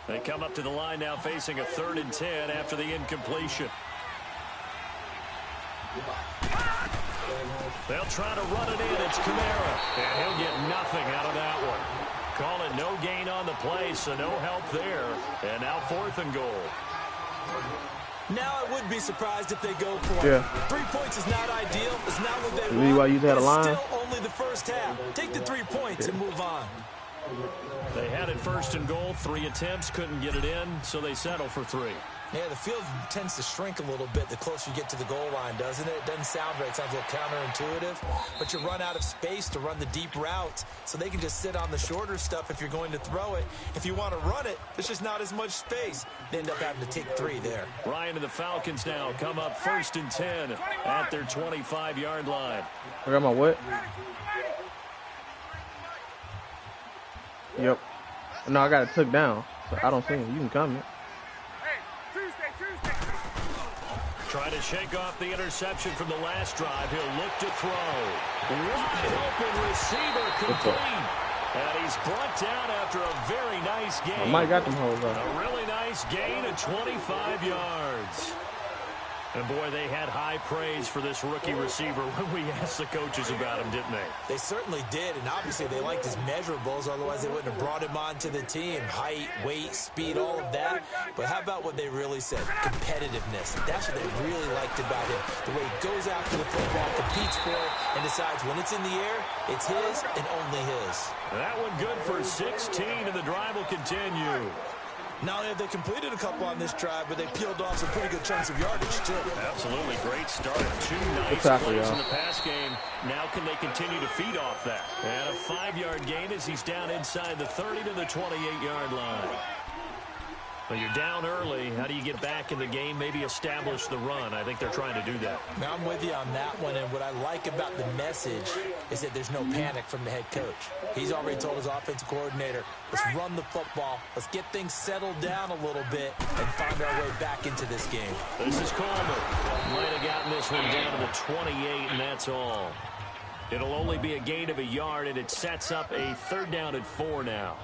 They come up to the line now facing a 3rd and 10 after the incompletion. They'll try to run it in. It's Kamara. And he'll get nothing out of that one. Call it no gain on the play, so no help there. And now 4th and goal. Now I would be surprised if they go for it. 3 points is not ideal. It's not what they want. Why you had a line? It's still only the first half. Take the 3 points and move on. They had it 1st and goal. 3 attempts, couldn't get it in, so they settle for 3. Yeah, the field tends to shrink a little bit the closer you get to the goal line, doesn't it? It doesn't sound right. It sounds a little counterintuitive. But you run out of space to run the deep routes, so they can just sit on the shorter stuff if you're going to throw it. If you want to run it, there's just not as much space. They end up having to take 3 there. Ryan and the Falcons now come up 1st and 10 at their 25-yard line. I got my what? Yep. No, I got it took down, so I don't see him. You can come. Trying to shake off the interception from the last drive. He'll look to throw. Wide open receiver complete. And he's brought down after a very nice gain. I might got them holes up. A really nice gain of 25 yards. And, boy, they had high praise for this rookie receiver when we asked the coaches about him, didn't they? They certainly did, and obviously they liked his measurables, otherwise they wouldn't have brought him onto the team. Height, weight, speed, all of that. But how about what they really said? Competitiveness. That's what they really liked about him. The way he goes after the football, competes for it, and decides when it's in the air, it's his and only his. That one good for 16, and the drive will continue. Not only have they completed a couple on this drive, but they peeled off some pretty good chunks of yardage, too. Absolutely. Great start. 2 nice plays in the pass game. Now can they continue to feed off that? And a 5-yard gain as he's down inside the 30 to the 28-yard line. Well, you're down early. How do you get back in the game? Maybe establish the run. I think they're trying to do that. Now, I'm with you on that one, and what I like about the message is that there's no panic from the head coach. He's already told his offensive coordinator, let's run the football, let's get things settled down a little bit, and find our way back into this game. This is Coleman. Might have gotten this one down to the 28, and that's all. It'll only be a gain of a yard, and it sets up a 3rd down and 4 now.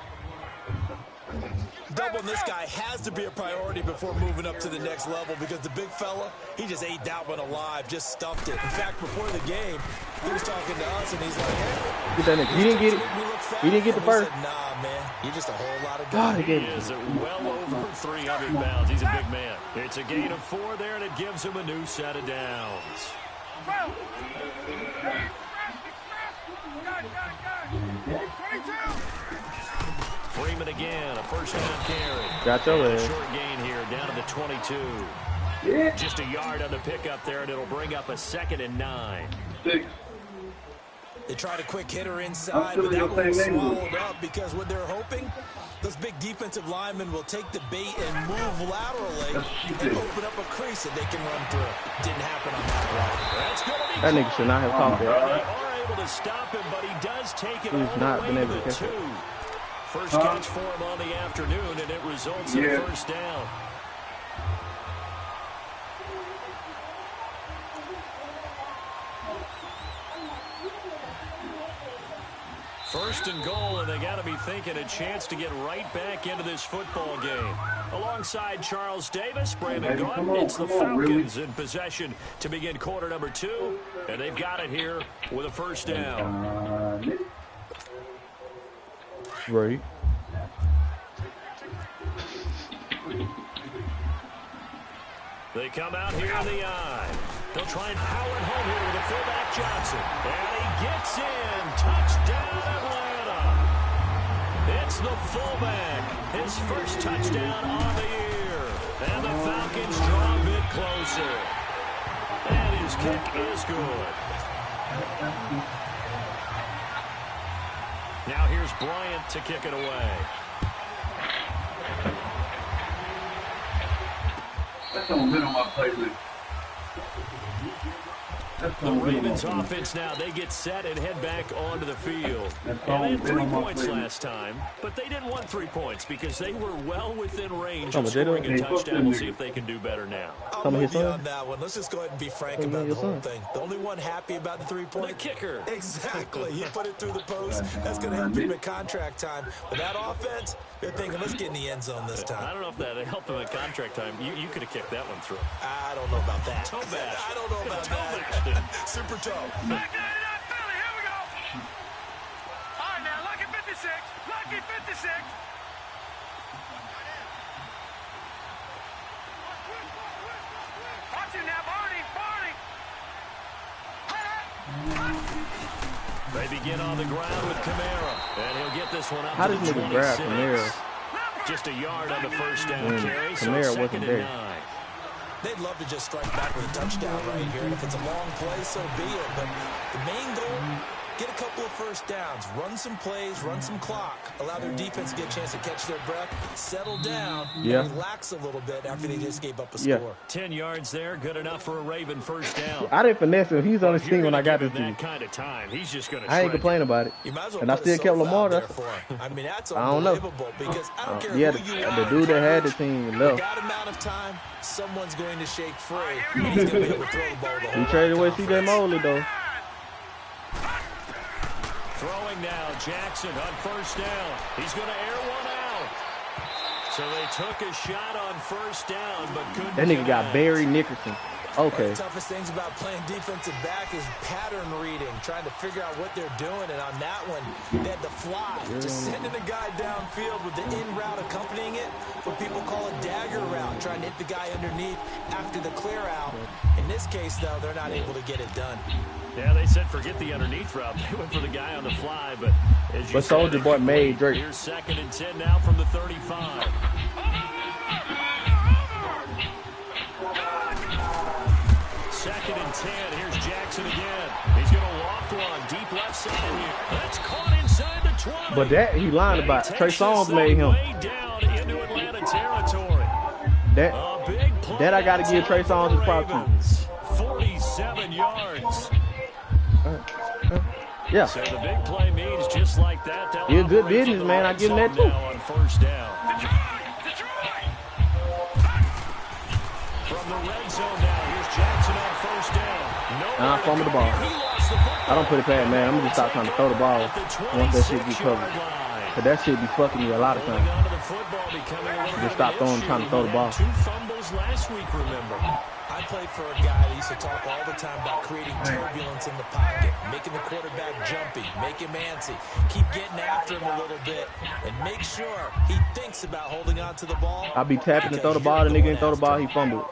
Doubling this guy has to be a priority before moving up to the next level because the big fella, he just ate that one alive, just stuffed it. In fact, before the game, he was talking to us, and he's like, hey. Get that nigga. He didn't get it. He didn't get the first. Said, nah, man. You're just a whole lot of God, good. He is well over 300 pounds. He's a big man. It's a gain of 4 there, and it gives him a new set of downs. Freeman again, a 1st down carry. Got your leg. Short gain here, down to the 22. Just a yard on the pickup there, and it'll bring up a 2nd and 9. They tried a quick hitter inside, but that one was swallowed up because what they're hoping, those big defensive linemen will take the bait and move laterally and open up a crease that they can run through. Didn't happen on that route. That nigga should not have caught They that. are able to stop him, but he does take it He's all not the been way able to to catch 2. it. First catch for him on the afternoon, and it results in a 1st down. First and goal, and they got to be thinking a chance to get right back into this football game. Alongside Charles Davis, Brandon Gaunt, it's the Falcons in possession to begin quarter number 2, and they've got it here with a 1st down. Right. They come out here in the eye. They'll try and power it home here with the fullback Johnson. And he gets in. Touchdown, Atlanta. It's the fullback. His first touchdown on the year. And the Falcons draw a bit closer. And his kick is good. Now here's Bryant to kick it away. That's on been on my playlist. The Ravens offense now, they get set and head back onto the field. And they had 3 points last time, but they didn't want 3 points because they were well within range of scoring a touchdown. We'll see if they can do better now. I'm with you on that one. Let's just go ahead and be frank about the whole thing. The only one happy about the 3-point. The kicker. Exactly. He put it through the post. That's going to help him at contract time. But that offense, they're thinking, let's get in the end zone this time. I don't know if that helped him at contract time. You could have kicked that one through. I don't know about that. Toe bash. I don't know about that. Super toe. Philly, here we go. All right, now, lucky 56. Lucky 56. Watch him now, Barney. They begin on the ground with Kamara, and he'll get this one up How to does the nigga grab 26. Kamara? Just a yard on the first down carry, so Kamara 2nd wasn't and there. 9. They'd love to just strike back with a touchdown right here. And if it's a long play, so be it. But the main goal, get a couple of first downs, run some plays, run some clock, allow their defense to get a chance to catch their breath, settle down, and relax a little bit after they just gave up a score. 10 yards there, good enough for a Raven first down. I didn't finesse him. He's on his team when I got this that team. kind of time. He's just going to I ain't complaining about it. You might as well And I put still a kept sofa Lamar. out there That's, for him. I mean, that's I don't know. unbelievable because I don't care Yeah, who you are. the dude that had the team left. That amount of time, someone's going to shake free. And he's going to be able to throw the ball the whole He traded away conference. C.J. Mosley, though. Throwing now, Jackson on first down. He's going to air one out. So they took a shot on first down, but couldn't. That nigga got connect. Barry Nickerson. One Okay. of the toughest things about playing defensive back is pattern reading, trying to figure out what they're doing. And on that one, they had to fly, just sending a guy downfield with the in route accompanying it. What people call a dagger route, trying to hit the guy underneath after the clear out. In this case, though, they're not able to get it done. Yeah, they said forget the underneath route. They went for the guy on the fly, but as you But said, Soulja Boy made Drake. Here's 2nd and 10 now from the 35. Second and 10. Here's Jackson again. He's going to walk one deep left side here. That's caught inside the 20. But that he lied about. Trey Songz made him. Way down into Atlanta territory. A big play That I got to give Trey Songz his props to. Ravens. 47 yards. Yeah. So the big play means just like that. He a good business, man. I give him that, too. Now on first down. From the red zone now, here's Jackson on first down. I fumbled the ball. I don't put it past, man. I'm going to stop trying to throw the ball once that shit be covered. But that shit be fucking me a lot of times. Just stop throwing, trying to throw the ball. 2 fumbles last week, remember. I played for a guy that used to talk all the time about creating turbulence in the pocket, making the quarterback jumpy, make him antsy, keep getting after him a little bit, and make sure he thinks about holding on to the ball. I'll be tapping to throw the ball. The nigga didn't throw the ball. He fumbled.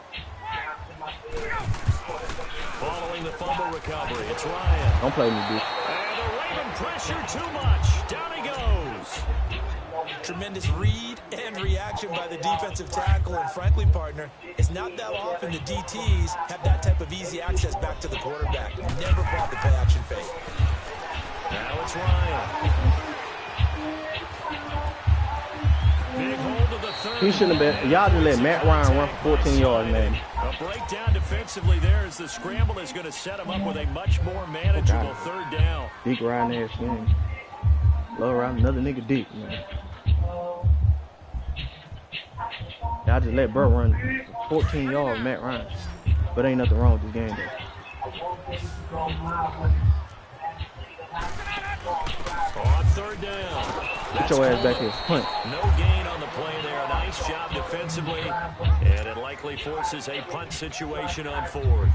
Following the fumble recovery, it's Ryan. Don't play me, bitch. And the Raven pressure too much. Down he goes. Tremendous read and reaction by the defensive tackle, and frankly, partner, it's not that often the DTs have that type of easy access back to the quarterback. Never brought the play action fake. Now it's Ryan. Big hold of the third. He shouldn't have been. Y'all just let Matt Ryan run for 14 yards, man. A breakdown defensively there as the scramble is going to set him up with a much more manageable third down. Dick Ryan ass man. Love Ryan, another nigga dick, man. Y'all just let Burr run 14 yards, Matt Ryan. But ain't nothing wrong with this game, though. On third down. Get your ass back here. Punt. No gain on the play there. Nice job defensively. And it likely forces a punt situation on 4th.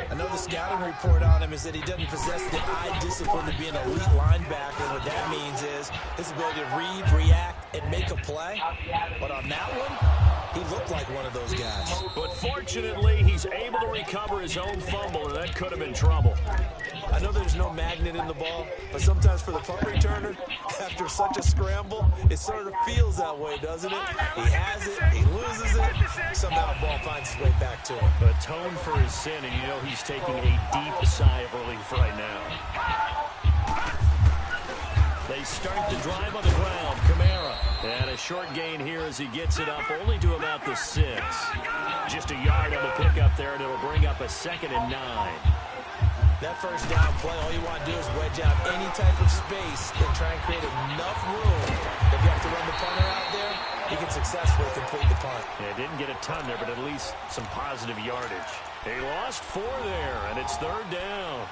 I know the scouting report on him is that he doesn't possess the eye discipline to be an elite linebacker. What that means is his ability to read, react, and make a play. But on that one, he looked like one of those guys. But fortunately, he's able to recover his own fumble, and that could have been trouble. I know there's no magnet in the ball, but sometimes for the punt returner, after such a scramble, it sort of feels that way, doesn't it? He has it, he loses it, somehow the ball finds its way back to him. Atone for his sin, and you know he's taking a deep sigh of relief right now. They start the drive on the ground. Kamara. And a short gain here as he gets it up, only to about the 6. Just a yard on the pickup there, and it'll bring up a 2nd and 9. That first down play, all you want to do is wedge out any type of space and try and create enough room. If you have to run the punter out there, he can successfully complete the punt. Yeah, didn't get a ton there, but at least some positive yardage. They lost 4 there, and it's 3rd down.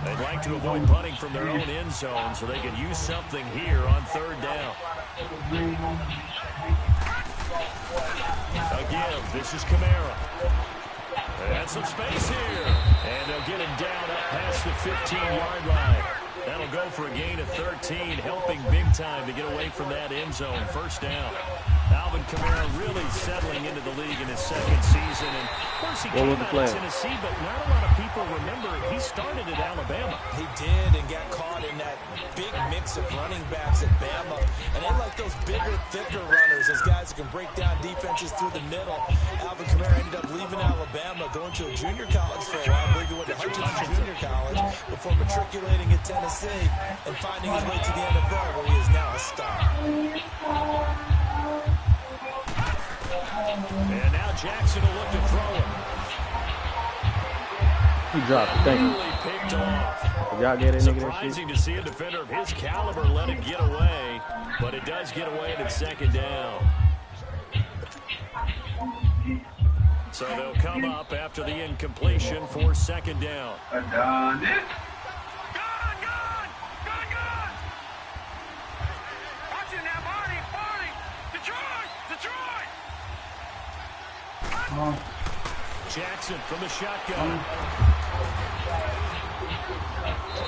They'd like to avoid punting from their own end zone so they could use something here on 3rd down. Again, this is Kamara. And some space here. And they'll get him down up past the 15-yard line. That'll go for a gain of 13, helping big time to get away from that end zone. 1st down. Alvin Kamara really settling into the league in his 2nd season. And of course, he came out of Tennessee, but not a lot of people remember he started at Alabama. He did, and got caught in that big mix of running backs at Bama. And they like those bigger, thicker runners, those guys that can break down defenses through the middle. Alvin Kamara ended up leaving Alabama, going to a junior college for a while. I believe he went to Hutchinson Junior College before matriculating at Tennessee and finding his way to the NFL, where he is now a star. And now Jackson will look to throw him. He dropped it. Thank you. Really picked off. Y'all get it, nigga. Surprising to see a defender of his caliber let it get away, but it does get away at 2nd down. So they'll come up after the incompletion for 2nd down. Gone. Watching that body. Detroit. Jackson from the shotgun.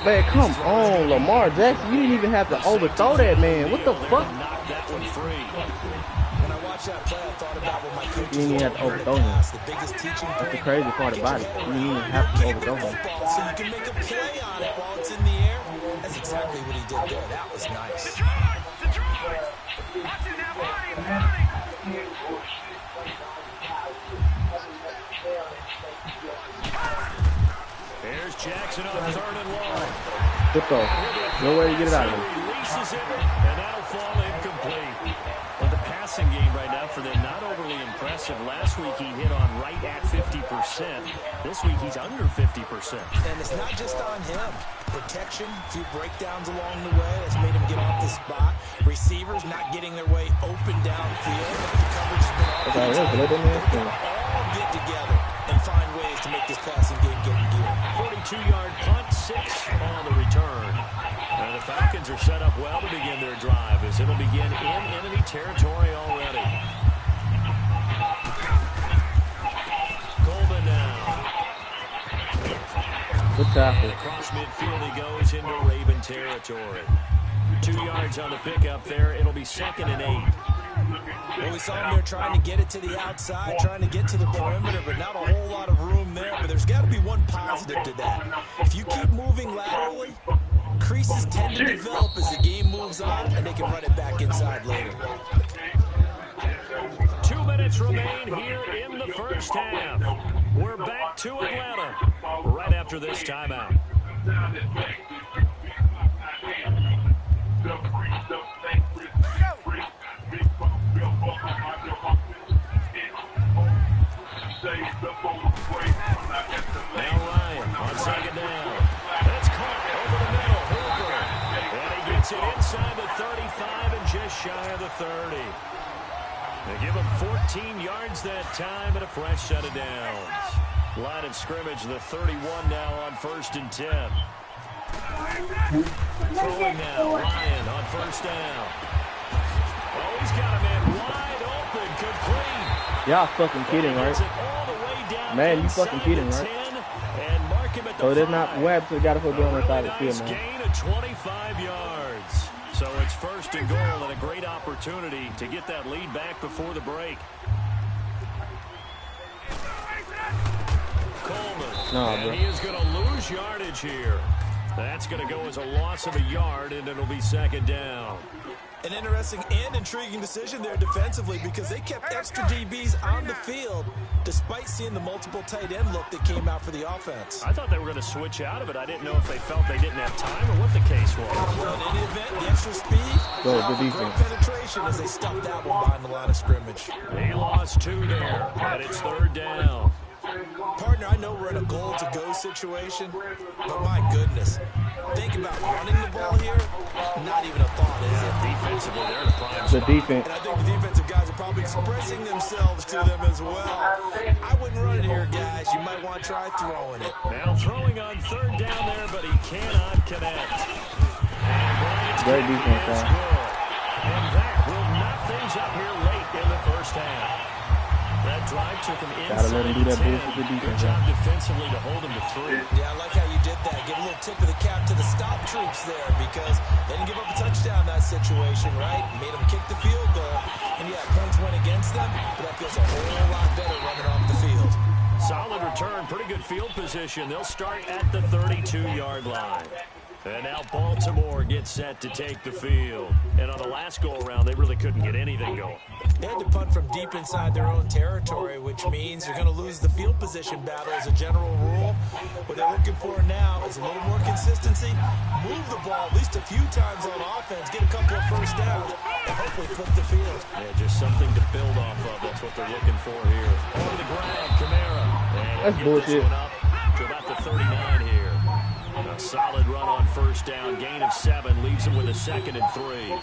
Man, come on, Lamar Jackson. You didn't even have to overthrow that man. What the fuck? Knock that one free. When I watched that play, I thought about what my coach You didn't even have to overthrow him. The biggest teaching That's the crazy part about it. You didn't even have to overthrow him. So you can make a play on it while it's in the air. That's exactly what he did there. That was nice. Detroit. Watching that body. Here's Jackson on 3rd and long. Good throw. No way to get it out of him. Releases it, and that'll fall incomplete. But the passing game right now for them, not overly impressive. Last week he hit on right at 50%. This week he's under 50%. And it's not just on him. Protection, a few breakdowns along the way. That's made him get off the spot. Receivers not getting their way open downfield. The coverage has been all get together and find ways to make this passing game get in gear. 42-yard punt, 6 on the return. And the Falcons are set up well to begin their drive as it'll begin in enemy territory already. Coleman now. Good tackle. Across midfield he goes into Raven territory. 2 yards on the pickup there. It'll be 2nd and 8. Well, we saw him there trying to get it to the outside, trying to get to the perimeter, but not a whole lot of room there. But there's got to be one positive to that. If you keep moving laterally, creases tend to develop as the game moves on, and they can run it back inside later. 2 minutes remain here in the 1st half. We're back to Atlanta right after this timeout. Now Ryan on 2nd down. That's caught over the middle. Hooper. And he gets it inside the 35 and just shy of the 30. They give him 14 yards that time and a fresh set of downs. Line of scrimmage, the 31 now on 1st and 10. Throwing now, Ryan on 1st down. Oh, he's got a man wide open, complete. Y'all fucking kidding, right? Man, you fucking kidding, right? So there's not web to the guy to put on the side of the field, man. Gain of 25 yards. So it's 1st and goal and a great opportunity to get that lead back before the break. Coleman. No, and he is going to lose yardage here. That's going to go as a loss of a yard, and it'll be second down. An interesting and intriguing decision there defensively because they kept extra DBs on the field despite seeing the multiple tight end look that came out for the offense. I thought they were going to switch out of it. I didn't know if they felt they didn't have time or what the case was. Well, in any event, the extra speed, great penetration as they stuffed that one behind the line of scrimmage. He lost 2 there, and it's third down. Partner, I know we're in a goal-to-go situation, but my goodness, think about running the ball here, not even a thought, is it? Defensively, they're in a prime The defense. And I think the defensive guys are probably expressing themselves to them as well. I wouldn't run it here, guys. You might want to try throwing it. Now throwing on third down there, but he cannot connect. Great defense, guys. And that will knock things up here late in the first half. That drive took him inside. Gotta let him do that bullshit to defense. Good job defensively to hold him to 3. Yeah, I like how you did that. Give a little tip of the cap to the stop troops there because they didn't give up a touchdown in that situation, right? Made them kick the field goal. And yeah, points went against them, but that feels a whole lot better running off the field. Solid return, pretty good field position. They'll start at the 32-yard line. And now Baltimore gets set to take the field. And on the last go-around, they really couldn't get anything going. They had to punt from deep inside their own territory, which means you're going to lose the field position battle as a general rule. What they're looking for now is a little more consistency, move the ball at least a few times on offense, get a couple of first downs, and hopefully flip the field. Yeah, just something to build off of. That's what they're looking for here. Over the ground, Kamara. And that's bullshit. This one up to about the 39 here. A solid run on first down, gain of 7, leaves him with a 2nd and 3.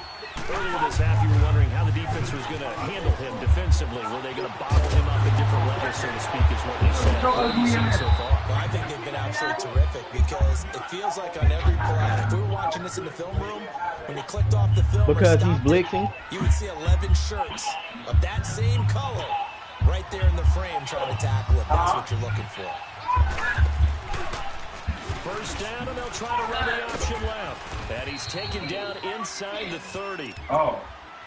Earlier this half, you were wondering how the defense was going to handle him defensively. Were they going to bottle him up at different levels, so to speak, is what you said. What have you seen so far? Well, I think they've been absolutely terrific because it feels like on every play, if we were watching this in the film room, when you clicked off the film because he's blitzing, you would see 11 shirts of that same color right there in the frame trying to tackle it. That's what you're looking for. First down, and they'll try to run the option left. And he's taken down inside the 30. Oh.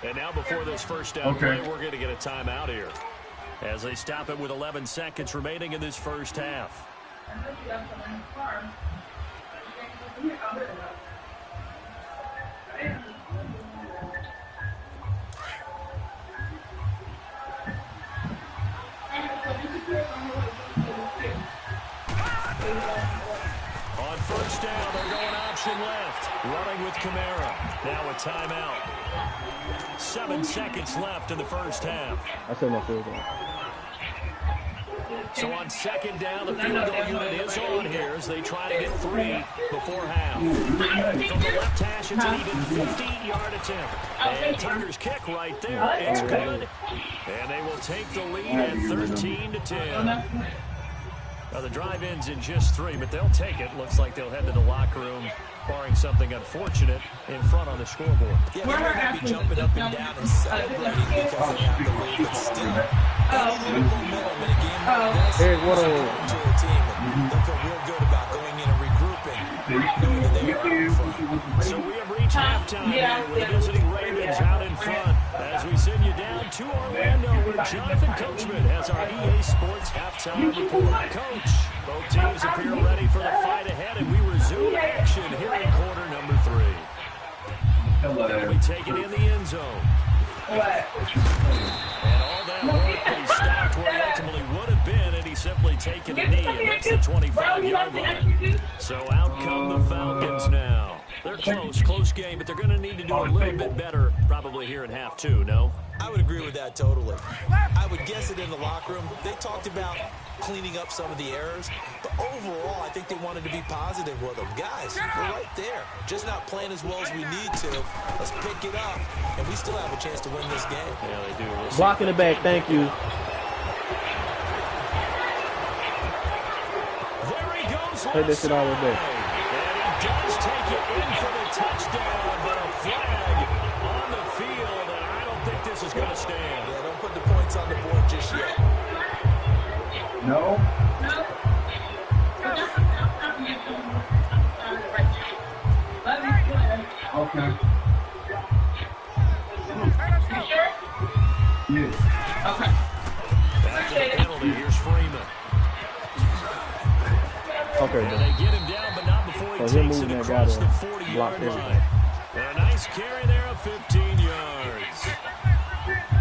And now before this first down play, we're going to get a timeout here as they stop it with 11 seconds remaining in this first half. On first down, they're going option left. Running with Kamara. Now a timeout. 7 seconds left in the first half. I said my field goal. So on second down, the field goal unit is on here as they try to get 3 before half. From the left hash, it's an even 50-yard attempt. And Tucker's kick right there. It's good. And they will take the lead at 13-10. Now, the drive ends in just 3, but they'll take it. Looks like they'll head to the locker room, barring something unfortunate in front on the scoreboard. Yeah, they might not be jumping up and down and celebrating because they have the lead, but still, any little momentum in a game like this is important to a team. And they'll feel real good about going in and regrouping, knowing that they are in front. So we have reached halftime here with the visiting Ravens out in front as we send you down to Orlando where Jonathan Coachman has our EA Sports halftime report. Coach, both teams appear ready for the fight ahead, and we resume action here in quarter number 3. They'll be taken in the end zone. And all that work, but he stopped where he ultimately would have been, and he simply taken a knee, and that's the 25-yard line. So out come the Falcons now. They're close game, but they're going to need to do a little bit better probably here in half 2, no? I would agree with that totally. I would guess it in the locker room. They talked about cleaning up some of the errors, but overall, I think they wanted to be positive with them. Guys, we're right there. Just not playing as well as we need to. Let's pick it up, and we still have a chance to win this game. Yeah, they do. We'll blocking the back, thank you. There he goes. Take this shit all the way. And he does take it in for the touchdown, but a flag on the field, and I don't think this is going to stand. Yeah, don't put the points on the board just yet. No. Okay. Yeah. Okay. Back to the penalty. Here's Freeman. Okay. And they get him down, but not before he takes it across across the gotta 40-yard block line. everything. And a nice carry there of 15 yards.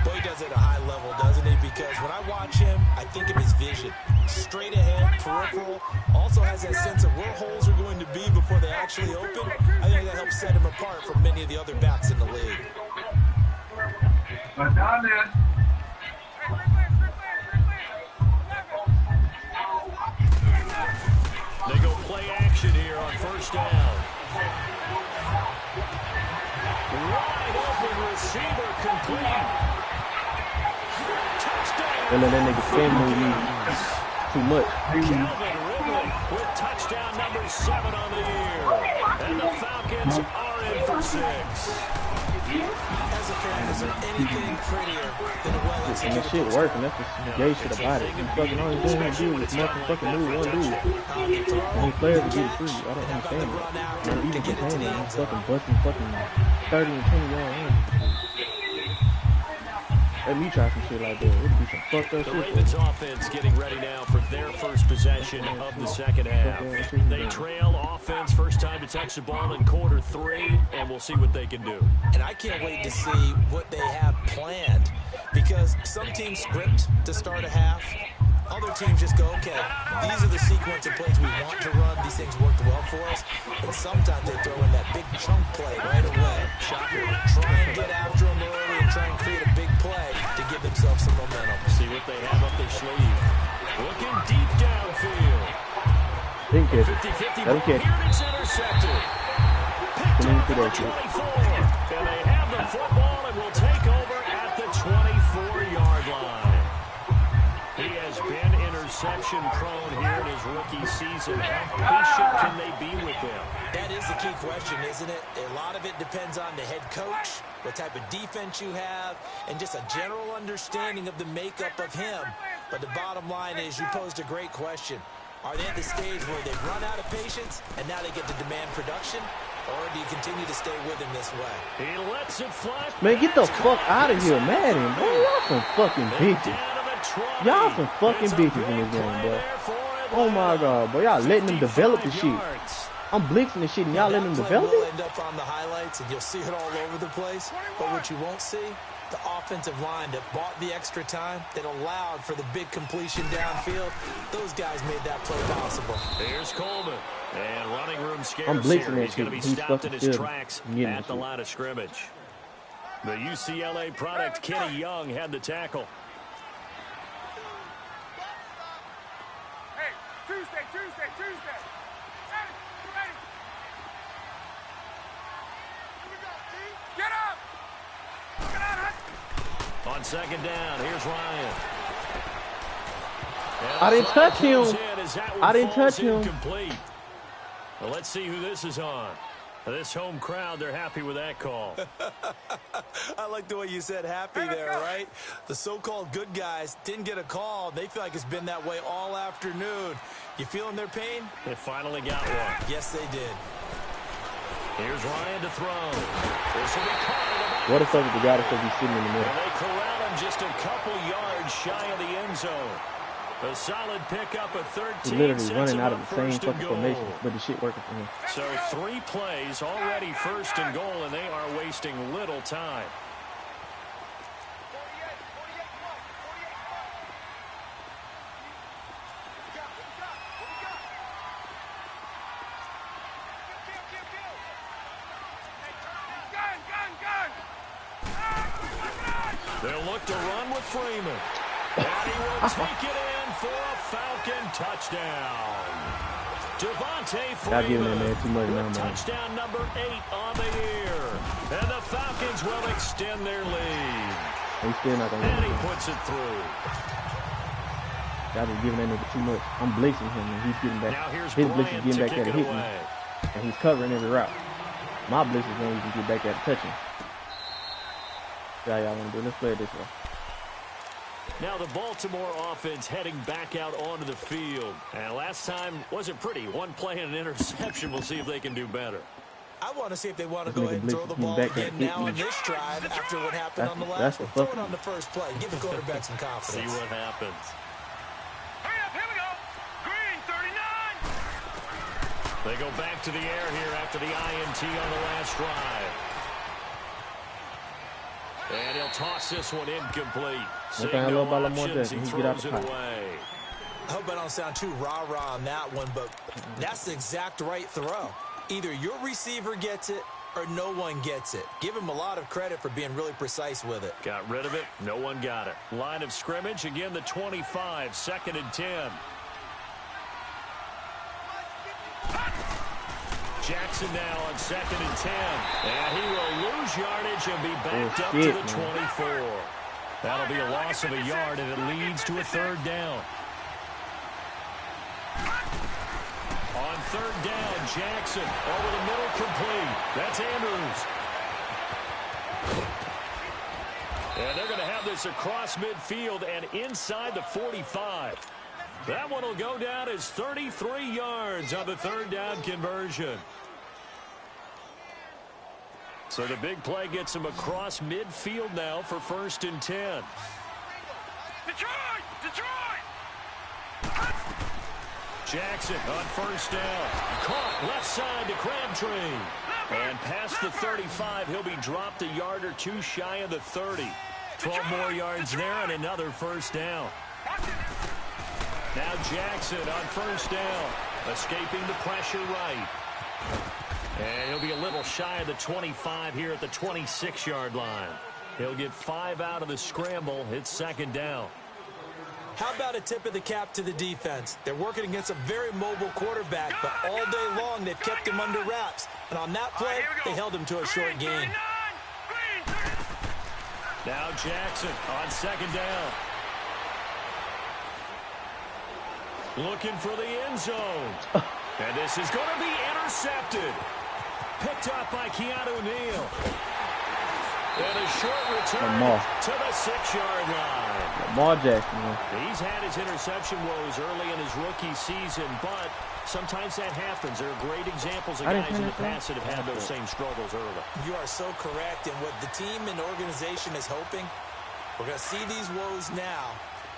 Boy, he does it at a high level, doesn't he? Because when I watch him, I think of his vision. Straight ahead, peripheral. Also has that sense of where holes are going to be before they actually open. I think that helps set him apart from many of the other backs in the league. But down there. They go play action here on first down. Wide open receiver complete. Touchdown. And then that nigga spin move me too much. Calvin Ridley with touchdown number 7 on the year. And the Falcons are in for 6. As a fan, is there anything prettier than a And well-executed that shit working. That's the gay shit about it. You fucking only doing what you do is motherfucking move one dude. And these players are getting free. I don't understand it. Not even complaining. I'm fucking busting fucking 30 and 20 yard runs. Let me try some shit like that. It'd be some fucked up The shit. Ravens offense getting ready now for their first possession of the second half. They trail offense, first time to touch the ball in quarter 3, and we'll see what they can do. And I can't wait to see what they have planned, because some teams script to start a half. Other teams just go, okay, these are the sequence of plays we want to run. These things worked well for us. And sometimes they throw in that big chunk play right away. Shocker. Try and get after them early and try and create a big play to give themselves some momentum. See what they have up their sleeve. Looking deep downfield. Didn't catch 50-50 it. Let him ball catch here, and it's intercepted. Picked Come in up for at that the shit. 24. And they have the football and will take over at the 24-yard line. He has been interception prone here in his rookie season. How patient can they be with him? That is the key question, isn't it? A lot of it depends on the head coach, what type of defense you have, and just a general understanding of the makeup of him. But the bottom line is, you posed a great question. Are they at the stage where they've run out of patience and now they get to demand production? Or do you continue to stay with him this way? He lets it fly. Man, get the fuck out of here, Madden, bro. Y'all some fucking bitches. Y'all some fucking bitches in this game, bro. Oh my god, bro. Y'all letting them develop the shit. I'm blitzing the shit and y'all letting them develop We'll it? end up on the highlights and you'll see it all over the place. But what you won't see, the offensive line that bought the extra time, that allowed for the big completion downfield, those guys made that play possible. Here's Coleman. And running room scarce I'm blitzing here. that He's going to be shit. He's stopped in fucking his still tracks getting at that the shit. line of scrimmage. The UCLA product, Kenny Young, had the tackle. Hey, Tuesday. Hey, you ready? Here we go, D. Get up! Get out, On second down, here's Ryan. I didn't touch him. I didn't touch him. Incomplete. Well, let's see who this is on. This home crowd, they're happy with that call. I like the way you said happy there, right? The so-called good guys didn't get a call. They feel like it's been that way all afternoon. You feeling their pain? They finally got one. Yes, they did. Here's Ryan to throw. This will be caught. What the fuck is the guy that's supposed to be sitting in the middle? And they corral him just a couple yards shy of the end zone. A solid pickup of 13. He's literally running out of the same first and fucking goal. formation, but the shit working for him. So 3 plays already first and goal, and they are wasting little time. They'll look to run with Freeman. And he will take it in for a Falcon touchdown. Devontae Y'all giving that Freeman man too much now, with man. touchdown number 8 on the year. And the Falcons will extend their lead. He's still not gonna And he win. puts it through. Y'all just giving that nigga too much. I'm blitzing him and he's getting back. Now here's His blitz is Bryant getting to back kick there to it hit me. away. And he's covering every route. My blitz is when he can get back there to touch him. Y'all wanna do? Let's play it this way. Now the Baltimore offense heading back out onto the field. And last time wasn't pretty. 1 play and an interception. We'll see if they can do better. I want to see if they want to This go nigga ahead and throw blitz the is ball back there again to now hit on me. this drive after what happened on the That's last the one. Throw it fucking- on the first play. Give the quarterback some See confidence. what happens. Hurry up, here we go. Green, 39. They go back to the air here after the INT on the last drive. And he'll toss this one incomplete. Seeing no options, he throws it away. I hope I don't sound too rah-rah on that one, but that's the exact right throw. Either your receiver gets it or no one gets it. Give him a lot of credit for being really precise with it. Got rid of it. No one got it. Line of scrimmage, again the 25, 2nd and 10. Jackson now on 2nd and 10. And he will lose yardage and be backed up to the 24. That'll be a loss of a yard, and it leads to a 3rd down. On 3rd down, Jackson over the middle, complete. That's Andrews. And they're going to have this across midfield and inside the 45. That one will go down as 33 yards on the 3rd down conversion. So the big play gets him across midfield now for 1st and 10. Detroit! Detroit! Jackson on 1st down. Caught left side to Crabtree. And past the 35, he'll be dropped a yard or two shy of the 30. 12 more yards there and another 1st down. Now Jackson on 1st down. Escaping the pressure right. And he'll be a little shy of the 25 here at the 26-yard line. He'll get 5 out of the scramble. It's 2nd down. How about a tip of the cap to the defense? They're working against a very mobile quarterback, but all day long they've kept him under wraps. And on that play, they held him to a short gain. Now Jackson on 2nd down. Looking for the end zone. And this is going to be intercepted. Picked up by Keanu Neal. And a short return to the 6-yard line. Lamar Jackson. He's had his interception woes early in his rookie season, but sometimes that happens. There are great examples of guys in the past that have had those same struggles early. You are so correct. And what the team and organization is hoping, we're going to see these woes now,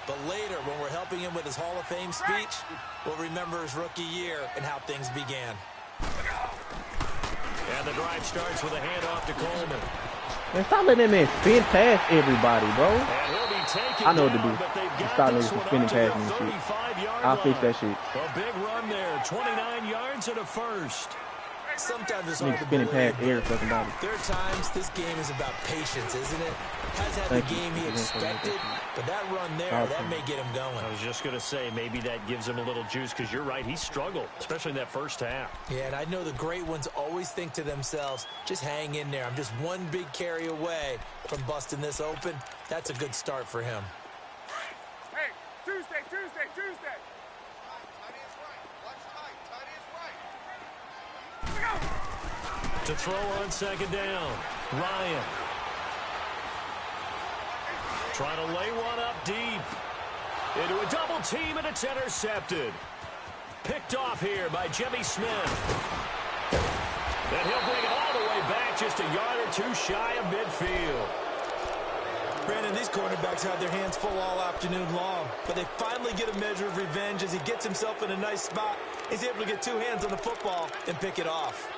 but later when we're helping him with his Hall of Fame speech, we'll remember his rookie year and how things began. And the drive starts with a handoff to Coleman. Man, stop letting that man spin past everybody, bro. I know what to do. Just start letting him spinning past me and shit. I'll fix that shit. A big run there, 29 yards and a 1st. Sometimes it's hard to believe, there are times this game is about patience, isn't it? Hasn't had the game he expected, but that run there, that may get him going. I was just going to say, maybe that gives him a little juice, because you're right, he struggled, especially in that first half. Yeah, and I know the great ones always think to themselves, just hang in there. I'm just one big carry away from busting this open. That's a good start for him. Hey, Tuesday. To throw on 2nd down, Ryan. Trying to lay one up deep. Into a double team, and it's intercepted. Picked off here by Jimmy Smith. And he'll bring it all the way back, just a yard or two shy of midfield. Brandon, these quarterbacks have their hands full all afternoon long, but they finally get a measure of revenge as he gets himself in a nice spot. He's able to get 2 hands on the football and pick it off.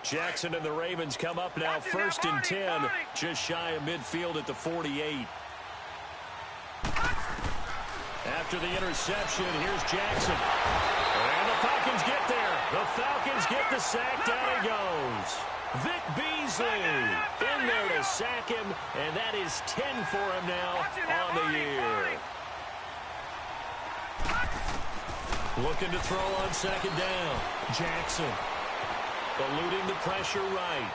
Jackson and the Ravens come up now, 1st and 10, just shy of midfield at the 48. After the interception, here's Jackson. And the Falcons get there. The Falcons get the sack. Down he goes. Vic Beasley in there to sack him, and that is 10 for him now on the year. Looking to throw on 2nd down. Jackson. Eluding the pressure right.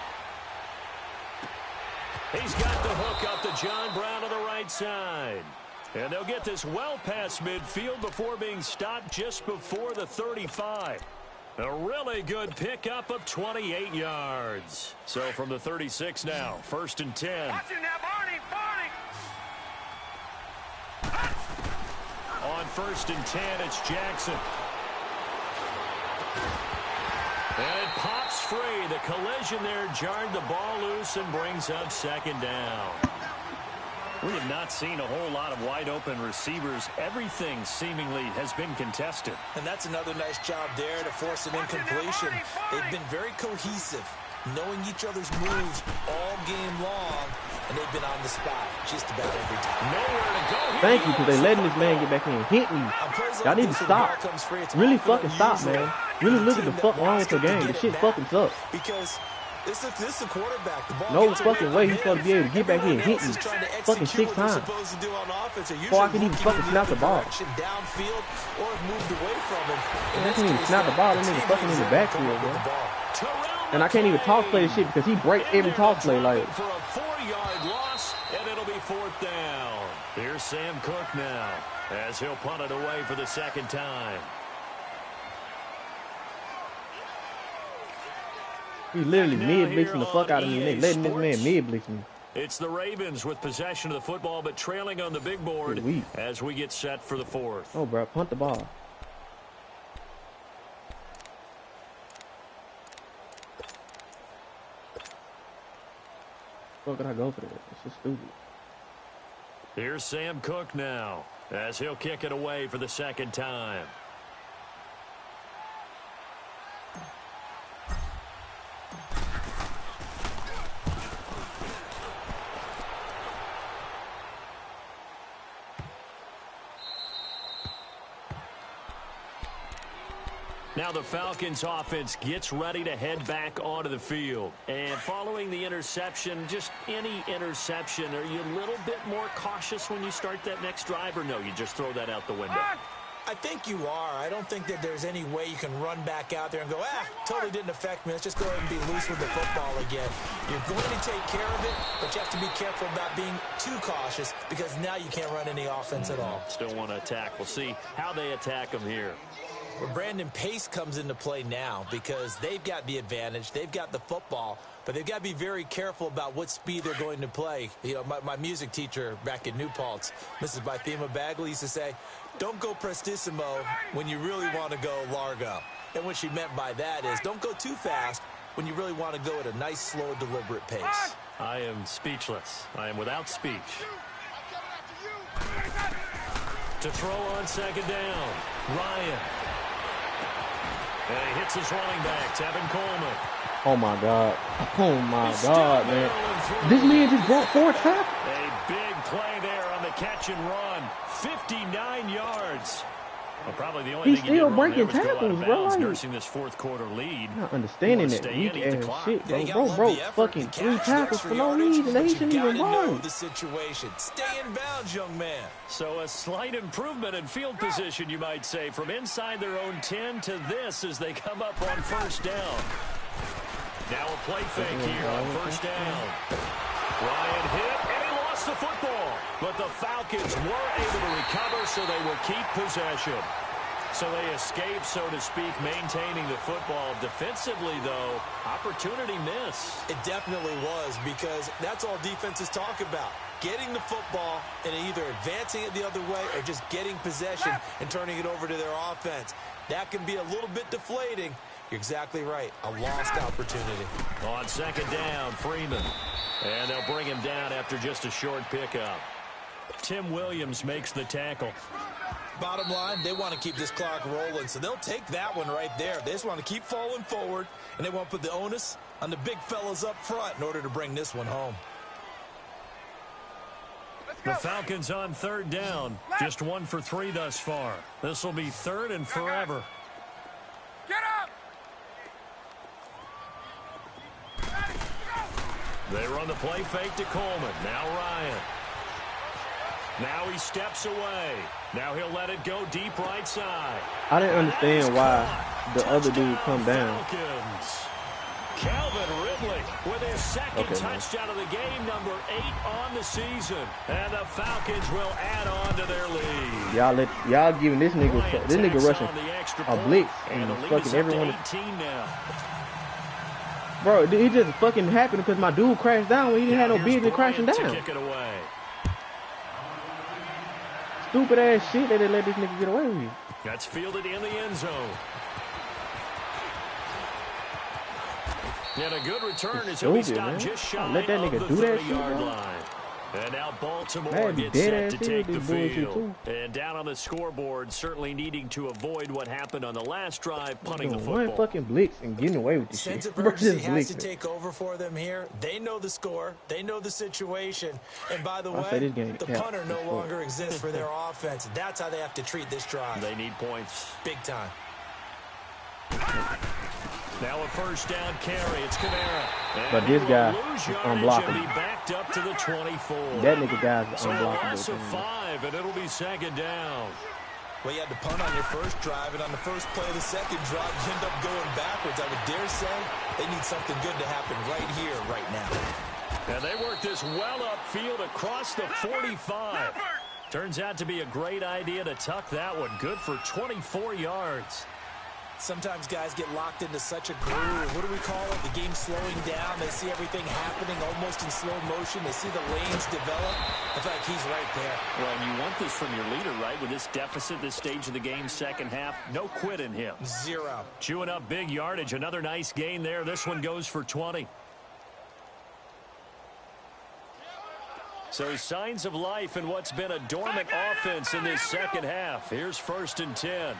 He's got the hook up to John Brown on the right side. And they'll get this well past midfield before being stopped just before the 35. A really good pickup of 28 yards. So from the 36 now, 1st and 10. Watch it now, Barney! On 1st and 10, it's Jackson. And it pops free. The collision there jarred the ball loose and brings up second down. We have not seen a whole lot of wide-open receivers. Everything seemingly has been contested. And that's another nice job there to force an incompletion. They've been very cohesive, knowing each other's moves all game long, and they've been on the spot just about every time. Nowhere to go here. Thank you, because they letting this man get back in and hit me. Y'all need to stop. Really fucking stop, man. Really look at the fuck wrong with the game. The shit fucking sucks. Because this is a quarterback. The ball No fucking way he's supposed to be able to get back here and hit me fucking 6 times before I can even fucking snap the ball. Downfield or moved away from him. I can't even snap the ball. That nigga fucking in the backfield, bro. And I can't even toss play this shit because he break every toss play. Like, For a 4-yard loss, and it'll be 4th down. Here's Sam Cook now as he'll punt it away for the second time. he literally mid-blixing the fuck out of me. And they letting this man mid-blix me. It's the Ravens with possession of the football, but trailing on the big board as we get set for the 4th. Oh, bro, punt the ball. Fuck could I go for that? It's just stupid. Here's Sam Cook now as he'll kick it away for the second time. Now the Falcons offense gets ready to head back onto the field. And following the interception, just any interception, are you a little bit more cautious when you start that next drive, or no, you just throw that out the window? I think you are. I don't think that there's any way you can run back out there and go, totally didn't affect me. Let's just go ahead and be loose with the football again. You're going to take care of it, but you have to be careful about being too cautious because now you can't run any offense at all. Still want to attack. We'll see how they attack them here. Well, Brandon, pace comes into play now because they've got the advantage. They've got the football, but they've got to be very careful about what speed they're going to play. You know, my music teacher back in New Paltz, Mrs. Bythema Bagley, used to say, don't go prestissimo when you really want to go largo. And what she meant by that is don't go too fast when you really want to go at a nice, slow, deliberate pace. I am speechless. I am without speech. To throw on second down, Ryan. And he hits his running back, Tevin Coleman. Oh, my God. Oh, my God, man. This man just brought 4 tackles. A big play there on the catch and run. 59 yards. Well, probably the only He's thing still he did breaking wrong there was tackles, go out of bro. bounds, nursing this 4th quarter lead. I'm not understanding that weak ass shit, bro. Yeah, Bro broke fucking 3 tackles for no reason. They shouldn't even know run. the situation. Stay in bounds, young man. So a slight improvement in field position, you might say, from inside their own 10 to this as they come up on first down. Now a play fake here on first down. Ryan hit, and he lost the football. But the Falcons were able to recover, so they will keep possession. So they escape, so to speak, maintaining the football. Defensively, though, opportunity miss. It definitely was, because that's all defenses talk about. Getting the football and either advancing it the other way or just getting possession and turning it over to their offense. That can be a little bit deflating. You're exactly right. A lost opportunity. On second down, Freeman. And they'll bring him down after just a short pickup. Tim Williams makes the tackle. Bottom line, they want to keep this clock rolling, so they'll take that one right there. They just want to keep falling forward, and they want to put the onus on the big fellas up front in order to bring this one home. The Falcons on third down. Just 1 for 3 thus far. This will be 3rd and forever. Get up! They run the play fake to Coleman. Now Ryan. Now he steps away. Now he'll let it go deep right side. I didn't understand why the other dude come down. Falcons. Calvin Ridley with his second touchdown of the game, number 8 on the season. And the Falcons will add on to their lead. Y'all giving this nigga rushing a blitz and fucking everyone. Bro, it just fucking happened because my dude crashed down when he didn't have no business crashing down. Kick it away. Stupid ass shit that they let this nigga get away with. That's fielded in the end zone. And a good return It's as he'll be stupid, stopped man. just shy Let that of nigga the do that 30-yard shit, line. And now Baltimore Man, gets dead set to ass take here the with this bullshit, field. too. And down on the scoreboard, certainly needing to avoid what happened on the last drive, punting the Doing one football. fucking blitz and getting away with this Sense shit. of urgency Just has to blitzing. take over for them here. They know the score. They know the situation. And by the I say way, this game the cap. punter no longer exists for their offense. That's how they have to treat this drive. They need points. Big time. Now a first down carry. It's Kamara. But this guy is unblockable. Backed up to the 24. That nigga guy's So a unblockable. loss of 5, and it'll be second down. Well, you had to punt on your first drive, and on the first play of the second drive, you end up going backwards. I would dare say they need something good to happen right here, right now. And they work this well upfield across the 45. Turns out to be a great idea to tuck that one. Good for 24 yards. Sometimes guys get locked into such a groove. What do we call it? The game slowing down. They see everything happening almost in slow motion. They see the lanes develop. I feel like he's right there. Well, and you want this from your leader, right? With this deficit, this stage of the game, second half, no quit in him. 0. Chewing up big yardage. Another nice gain there. This one goes for 20. So signs of life in what's been a dormant offense in this second half. Here's 1st and 10.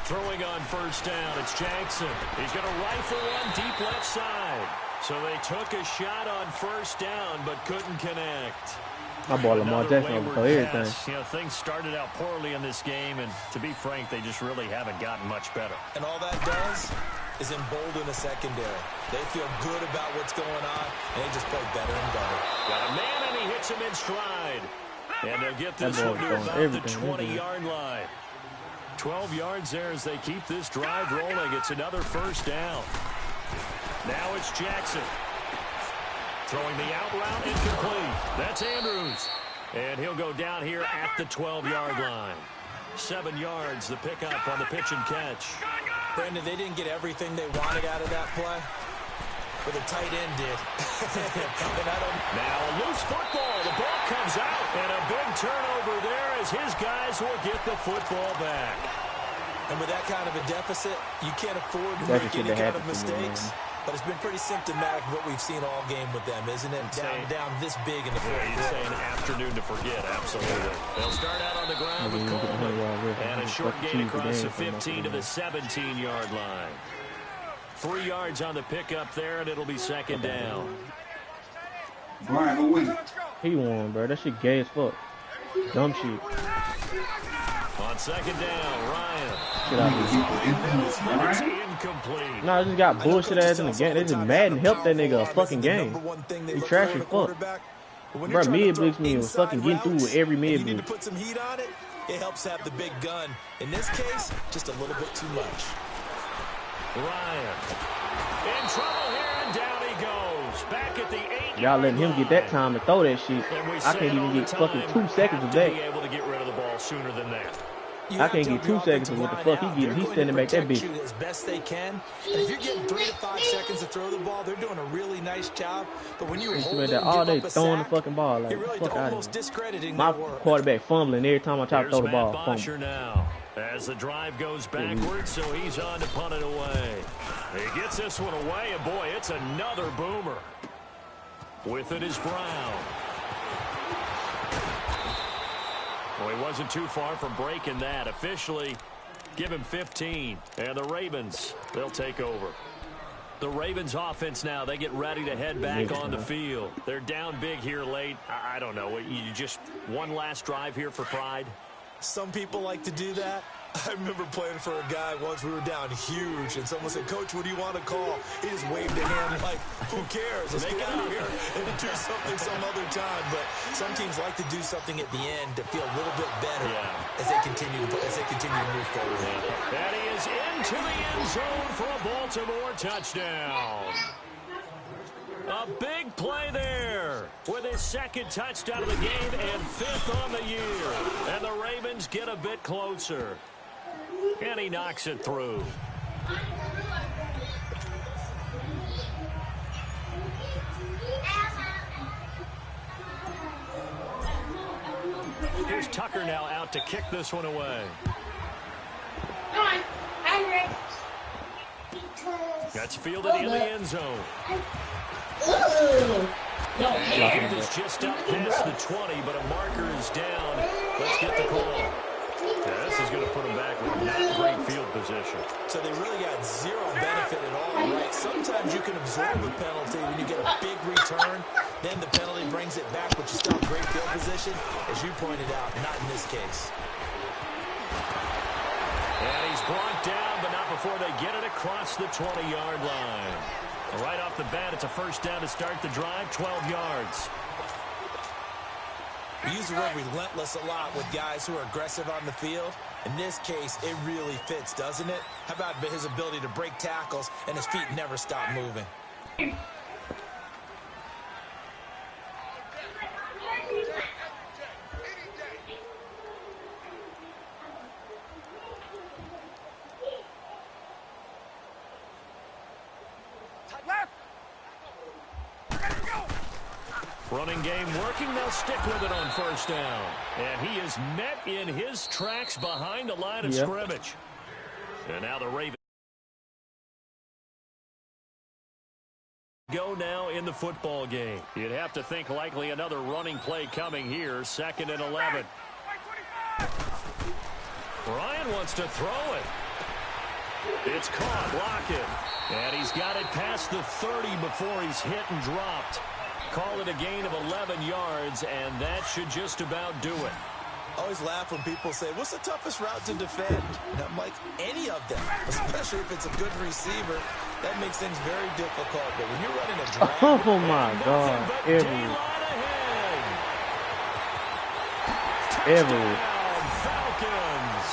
Throwing on first down, it's Jackson. He's going to rifle one deep left side. So they took a shot on first down, but couldn't connect. My boy Lamar Jackson over for everything. You know, things started out poorly in this game, and to be frank, they just really haven't gotten much better. And all that does is embolden the secondary. They feel good about what's going on, and they just play better and better. Got a man, and he hits him in stride. And they'll get this That one boy's to about throwing the everything, 20-yard line. 12 yards there as they keep this drive rolling. It's another first down. Now it's Jackson. Throwing the out route, incomplete. That's Andrews. And he'll go down here at the 12-yard line. 7 yards, the pickup on the pitch and catch. Brandon, they didn't get everything they wanted out of that play, but the tight end did. Now a loose football. The ball comes out, and a big turnover there as his guys will get the football back. And with that kind of a deficit, you can't afford to make any kind of mistakes. But it's been pretty symptomatic of what we've seen all game with them, isn't it? Down this big in the fourth quarter. You'd say an afternoon to forget, absolutely. They'll start out on the ground with Coleman. And a short gain across the 15 to the 17-yard line. 3 yards on the pickup there, and it'll be second down. Brian, who wins? He won, bro. That shit gay as fuck. Dumb shit. On second down, Ryan. It's incomplete. Nah, I just got bullshit ass in the game. They just mad and helped that nigga a fucking game. He trash as fuck. Bro, mid blitz me was fucking getting through with every mid blitz. You need to blitz. put some heat on it. It helps have the big gun. In this case, just a little bit too much. Ryan in trouble here, and down he goes. Back at the 8. Y'all letting him get that time to throw that shit. I can't even get fucking 2 seconds of that. Be able to get rid of the ball sooner than that. I can't get 2 seconds of what the fuck he getting. He's standing back that bitch. As best they can. And if you're getting 3 to 5 seconds to throw the ball, they're doing a really nice job. But when you hold it that all day throwing the sack, fucking ball, like you're really fuck out almost of here. discrediting My their work. quarterback fumbling every time I try to throw the ball. Bosher now as the drive goes backwards, so he's on to punt it away. He gets this one away, and boy, it's another boomer. With it is Brown. Well, he wasn't too far from breaking that. Officially, give him 15. And the Ravens, they'll take over. The Ravens offense now, they get ready to head back on the field. They're down big here late. I don't know. You just one last drive here for pride? Some people like to do that. I remember playing for a guy once. We were down huge, and someone said, "Coach, what do you want to call?" He just waved a hand like, "Who cares? Let's get out of here and do something some other time." But some teams like to do something at the end to feel a little bit better as they continue to move forward. And he is into the end zone for a Baltimore touchdown. A big play there with his second touchdown of the game and 5th on the year. And the Ravens get a bit closer. And he knocks it through. Here's Tucker now out to kick this one away. That's fielded in the end zone. And is just up past the 20, but a marker is down. Let's get the call. Yeah, this is going to put them back with not great field position. So they really got zero benefit at all, right? Sometimes you can absorb a penalty when you get a big return. Then the penalty brings it back, but you still have great field position. As you pointed out, not in this case. And he's brought down, but not before they get it across the 20-yard line. Right off the bat, it's a first down to start the drive, 12 yards. We use the word relentless a lot with guys who are aggressive on the field. In this case, it really fits, doesn't it? How about his ability to break tackles and his feet never stop moving? Running game working. They'll stick with it on first down. And he is met in his tracks behind the line of scrimmage. And now the Ravens go now in the football game. You'd have to think likely another running play coming here. 2nd and 11. Ryan wants to throw it. It's caught. Lockett. And he's got it past the 30 before he's hit and dropped. Call it a gain of 11 yards, and that should just about do it. I always laugh when people say, what's the toughest route to defend? And I'm like, any of them, especially if it's a good receiver. That makes things very difficult. But when you're running a drag, oh my God, every Falcons.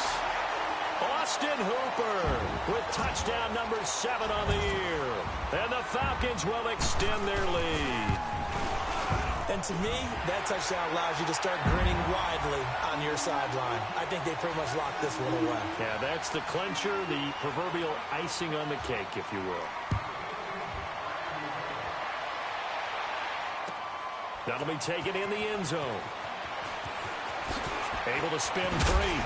Austin Hooper with touchdown number 7 on the year. And the Falcons will extend their lead. And to me, that touchdown allows you to start grinning widely on your sideline. I think they pretty much locked this one away. Yeah, that's the clincher, the proverbial icing on the cake, if you will. That'll be taken in the end zone. Able to spin free.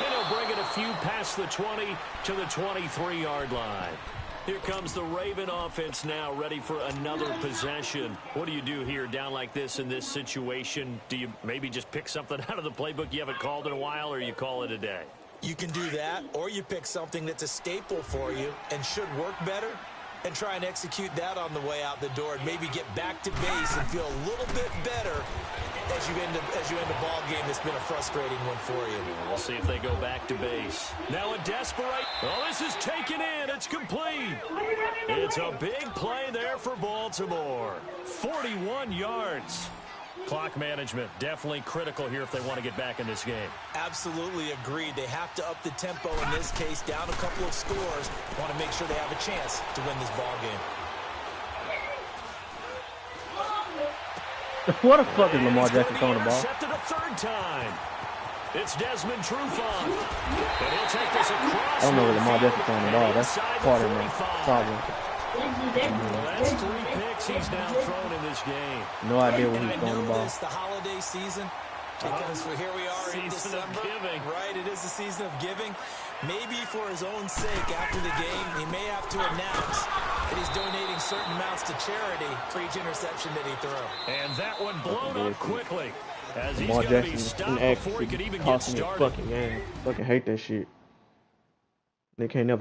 And he'll bring it a few past the 20 to the 23-yard line. Here comes the Raven offense now, ready for another possession. What do you do here down like this in this situation? Do you maybe just pick something out of the playbook you haven't called in a while, or you call it a day? You can do that, or you pick something that's a staple for you and should work better and try and execute that on the way out the door and maybe get back to base and feel a little bit better as you end a ball game that's been a frustrating one for you. We'll see if they go back to base. Now a desperate. Oh, this is taken in. It's complete. It's a big play there for Baltimore. 41 yards. Clock management definitely critical here if they want to get back in this game. Absolutely agreed. They have to up the tempo in this case, down a couple of scores. Want to make sure they have a chance to win this ball game. What the fuck is Lamar Jackson throwing the ball? Intercepted a third time. It's Desmond Trufant. And he'll take this across. I don't know where Lamar Jackson throwing the ball. That's part of the problem. Well, that's 3 picks he's now thrown in this game. No idea where he's throwing the ball. It's the holiday season because here we are in December. Season of giving. Right, it is the season of giving. Maybe for his own sake after the game, he may have to announce that he's donating certain amounts to charity for each interception that he throws. And that one blown up quickly as he's Lamar going to be Jackson stopped before he could even get started. Fucking game. Fucking hate that shit. They can't never